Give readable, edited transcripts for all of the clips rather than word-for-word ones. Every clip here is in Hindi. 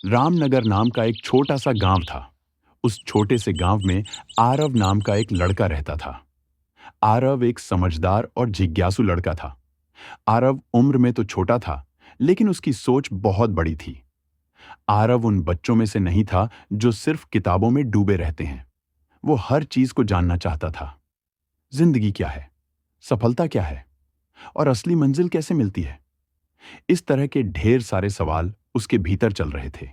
रामनगर नाम का एक छोटा सा गांव था। उस छोटे से गांव में आरव नाम का एक लड़का रहता था। आरव एक समझदार और जिज्ञासु लड़का था। आरव उम्र में तो छोटा था, लेकिन उसकी सोच बहुत बड़ी थी। आरव उन बच्चों में से नहीं था जो सिर्फ किताबों में डूबे रहते हैं। वो हर चीज को जानना चाहता था। जिंदगी क्या है, सफलता क्या है, और असली मंजिल कैसे मिलती है। इस तरह के ढेर सारे सवाल उसके भीतर चल रहे थे।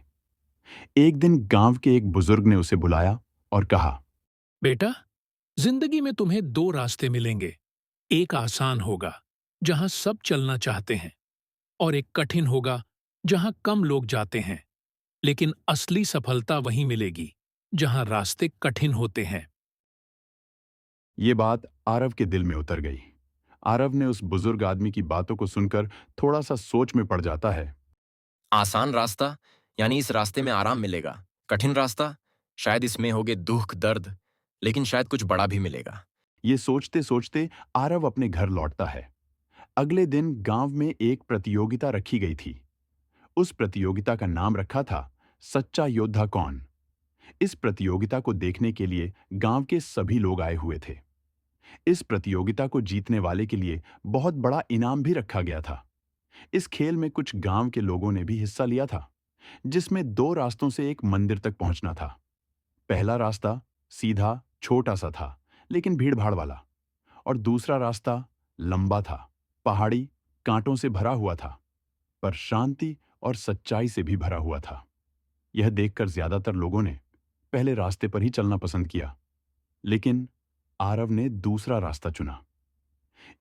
एक दिन गांव के एक बुजुर्ग ने उसे बुलाया और कहा, बेटा, जिंदगी में तुम्हें दो रास्ते मिलेंगे। एक आसान होगा, जहां सब चलना चाहते हैं, और एक कठिन होगा, जहां कम लोग जाते हैं। लेकिन असली सफलता वहीं मिलेगी, जहां रास्ते कठिन होते हैं। यह बात आरव के दिल में उतर गई। आरव ने उस बुजुर्ग आदमी की बातों को सुनकर थोड़ा सा सोच में पड़ जाता है। आसान रास्ता यानी इस रास्ते में आराम मिलेगा। कठिन रास्ता, शायद इसमें होगे दुख दर्द, लेकिन शायद कुछ बड़ा भी मिलेगा। ये सोचते सोचते आरव अपने घर लौटता है। अगले दिन गांव में एक प्रतियोगिता रखी गई थी। उस प्रतियोगिता का नाम रखा था, सच्चा योद्धा कौन। इस प्रतियोगिता को देखने के लिए गांव के सभी लोग आए हुए थे। इस प्रतियोगिता को जीतने वाले के लिए बहुत बड़ा इनाम भी रखा गया था। इस खेल में कुछ गांव के लोगों ने भी हिस्सा लिया था, जिसमें दो रास्तों से एक मंदिर तक पहुंचना था। पहला रास्ता सीधा छोटा सा था, लेकिन भीड़ भाड़ वाला। और दूसरा रास्ता लंबा था, पहाड़ी, कांटों से भरा हुआ था, पर शांति और सच्चाई से भी भरा हुआ था। यह देखकर ज्यादातर लोगों ने पहले रास्ते पर ही चलना पसंद किया, लेकिन आरव ने दूसरा रास्ता चुना।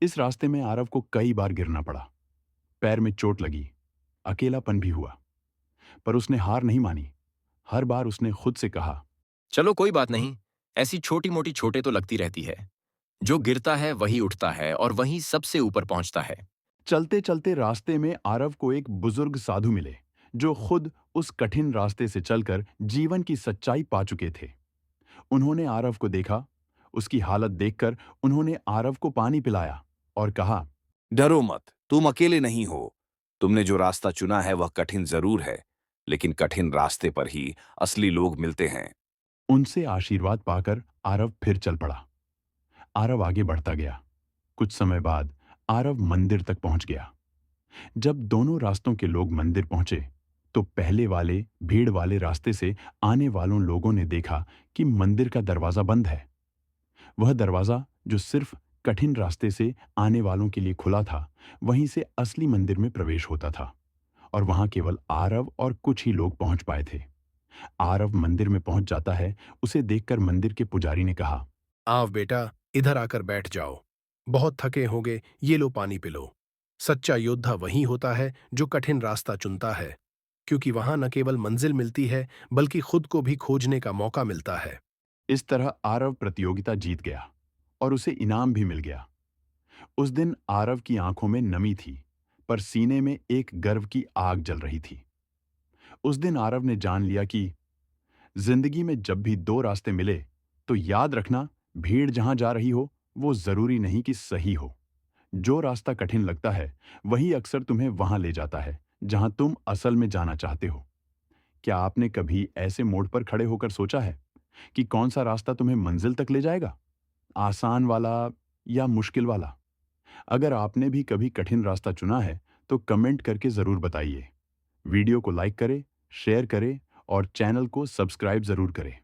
इस रास्ते में आरव को कई बार गिरना पड़ा, पैर में चोट लगी, अकेलापन भी हुआ, पर उसने हार नहीं मानी। हर बार उसने खुद से कहा, चलो कोई बात नहीं, ऐसी छोटी मोटी चोटें तो लगती रहती है। जो गिरता है वही उठता है और वही सबसे ऊपर पहुंचता है। चलते चलते रास्ते में आरव को एक बुजुर्ग साधु मिले, जो खुद उस कठिन रास्ते से चलकर जीवन की सच्चाई पा चुके थे। उन्होंने आरव को देखा। उसकी हालत देखकर उन्होंने आरव को पानी पिलाया और कहा, डरो मत, तुम अकेले नहीं हो। तुमने जो रास्ता चुना है वह कठिन जरूर है, लेकिन कठिन रास्ते पर ही असली लोग मिलते हैं। उनसे आशीर्वाद पाकर आरव फिर चल पड़ा। आरव आगे बढ़ता गया। कुछ समय बाद आरव मंदिर तक पहुंच गया। जब दोनों रास्तों के लोग मंदिर पहुंचे, तो पहले वाले भीड़ वाले रास्ते से आने वालों लोगों ने देखा कि मंदिर का दरवाजा बंद है। वह दरवाजा जो सिर्फ कठिन रास्ते से आने वालों के लिए खुला था, वहीं से असली मंदिर में प्रवेश होता था, और वहां केवल आरव और कुछ ही लोग पहुंच पाए थे। आरव मंदिर में पहुंच जाता है। उसे देखकर मंदिर के पुजारी ने कहा, आओ बेटा, इधर आकर बैठ जाओ। बहुत थके होगे, ये लो पानी पिलो। सच्चा योद्धा वही होता है जो कठिन रास्ता चुनता है, क्योंकि वहां न केवल मंजिल मिलती है, बल्कि खुद को भी खोजने का मौका मिलता है। इस तरह आरव प्रतियोगिता जीत गया और उसे इनाम भी मिल गया। उस दिन आरव की आंखों में नमी थी, पर सीने में एक गर्व की आग जल रही थी। उस दिन आरव ने जान लिया कि जिंदगी में जब भी दो रास्ते मिले, तो याद रखना, भीड़ जहां जा रही हो, वो जरूरी नहीं कि सही हो। जो रास्ता कठिन लगता है, वही अक्सर तुम्हें वहां ले जाता है जहां तुम असल में जाना चाहते हो। क्या आपने कभी ऐसे मोड़ पर खड़े होकर सोचा है कि कौन सा रास्ता तुम्हें मंजिल तक ले जाएगा, आसान वाला या मुश्किल वाला? अगर आपने भी कभी कठिन रास्ता चुना है, तो कमेंट करके जरूर बताइए। वीडियो को लाइक करें, शेयर करें और चैनल को सब्सक्राइब जरूर करें।